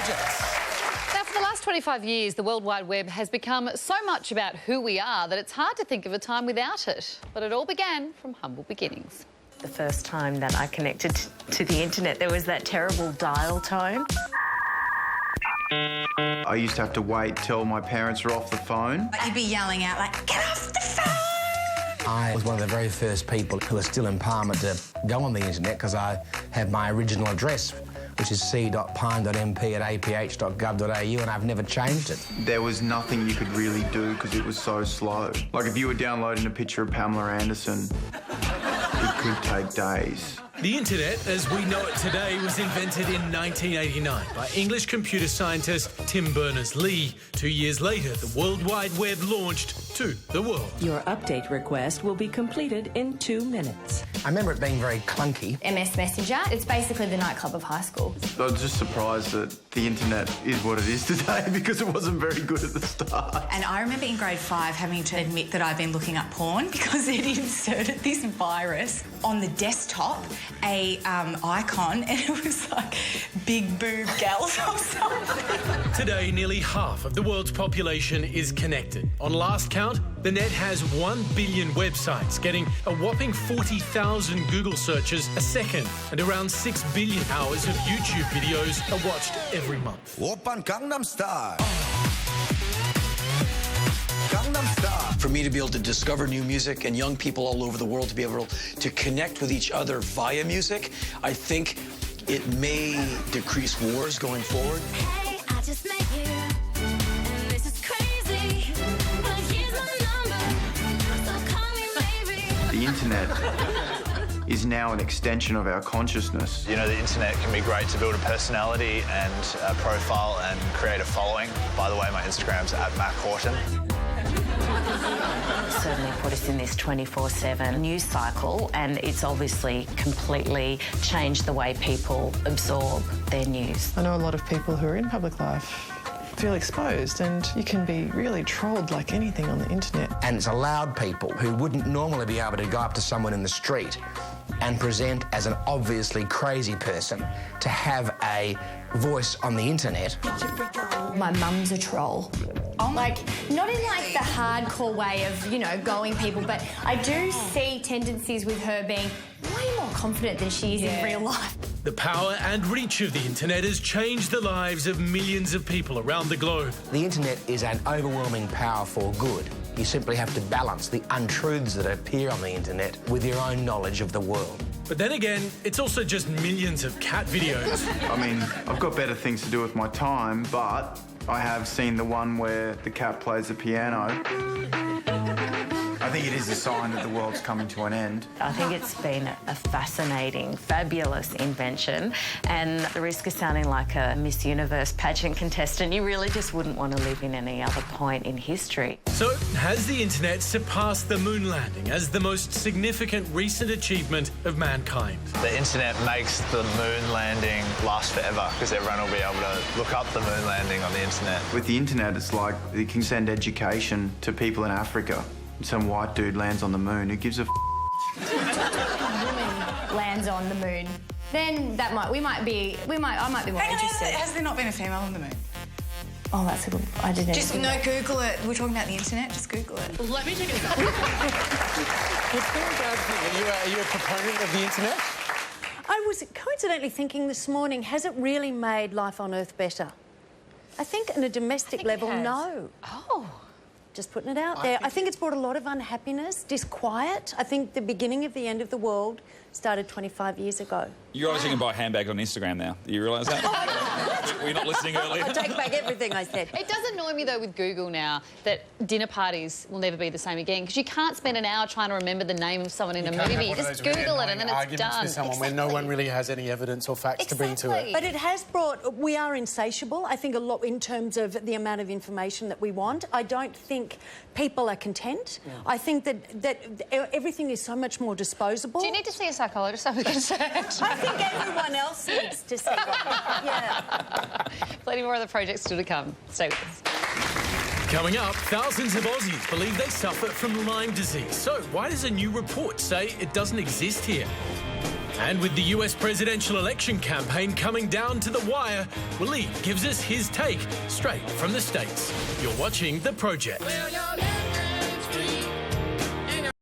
projects. Now, for the last 25 years, the World Wide Web has become so much about who we are that it's hard to think of a time without it. But it all began from humble beginnings. The first time that I connected to the internet, there was that terrible dial tone. I used to have to wait till my parents were off the phone. You'd be yelling out like, get off the phone! I was one of the very first people who was still in Parma to go on the internet because I had my original address, which is c.pine.mp@aph.gov.au, and I've never changed it. There was nothing you could really do because it was so slow. Like if you were downloading a picture of Pamela Anderson, it could take days. The internet, as we know it today, was invented in 1989 by English computer scientist Tim Berners-Lee. 2 years later, the World Wide Web launched to the world. Your update request will be completed in 2 minutes. I remember it being very clunky. MS Messenger, it's basically the nightclub of high school. I was just surprised that the internet is what it is today because it wasn't very good at the start. And I remember in grade 5 having to admit that I'd been looking up porn because it inserted this virus on the desktop, a icon, and it was like big boob gals or something. Today, nearly half of the world's population is connected. On last count, the net has 1 billion websites, getting a whopping 40,000 Google searches a second, and around 6 billion hours of YouTube videos are watched every month. Oppan Gangnam Style. Gangnam Style. For me to be able to discover new music and young people all over the world to be able to connect with each other via music, I think it may decrease wars going forward. Hey, I just met you, and this is crazy, but here's my number, so call me maybe. The internet is now an extension of our consciousness. You know, the internet can be great to build a personality and a profile and create a following. By the way, my Instagram's @MacHorton. Certainly put us in this 24/7 news cycle, and it's obviously completely changed the way people absorb their news. I know a lot of people who are in public life feel exposed, and you can be really trolled like anything on the internet. And it's allowed people who wouldn't normally be able to go up to someone in the street and present as an obviously crazy person to have a voice on the internet. My mum's a troll. Like, not in like the hardcore way of, you know, going people, but I do see tendencies with her being way more confident than she is in real life. The power and reach of the internet has changed the lives of millions of people around the globe. The internet is an overwhelming power for good. You simply have to balance the untruths that appear on the internet with your own knowledge of the world. But then again, it's also just millions of cat videos. I mean, I've got better things to do with my time, but I have seen the one where the cat plays the piano. I think it is a sign that the world's coming to an end. I think it's been a fascinating, fabulous invention, and at the risk of sounding like a Miss Universe pageant contestant, you really just wouldn't want to live in any other point in history. So, has the internet surpassed the moon landing as the most significant recent achievement of mankind? The internet makes the moon landing last forever because everyone will be able to look up the moon landing on the internet. With the internet, it's like you can send education to people in Africa. Some white dude lands on the moon. Who gives a Woman lands on the moon. Then that might be more interested. Has there not been a female on the moon? Oh, that's a good. I didn't. Just even think Google it. We're talking about the internet. Just Google it. Let me take a look. Are you a proponent of the internet? I was coincidentally thinking this morning, has it really made life on Earth better? I think on a domestic level, no. Oh. Just putting it out there. I think it's brought a lot of unhappiness, disquiet. I think the beginning of the end of the world started 25 years ago. You realise you can buy handbags on Instagram now. Do you realise that? Were you not listening earlier? I take back everything I said. It does annoy me, though, with Google now that dinner parties will never be the same again because you can't spend an hour trying to remember the name of someone in a movie. You just Google it and then it's done. With someone where no one really has any evidence or facts to bring to it. But it has brought... We are insatiable, I think, a lot in terms of the amount of information that we want. I don't think people are content. Yeah. I think that everything is so much more disposable. Do you need to see a psychologist? I'm concerned. I think everyone else needs to see that. Yeah. Plenty more of the projects still to come. Stay with us. Coming up, thousands of Aussies believe they suffer from Lyme disease. So why does a new report say it doesn't exist here? And with the US presidential election campaign coming down to the wire, Waleed gives us his take straight from the States. You're watching The Project.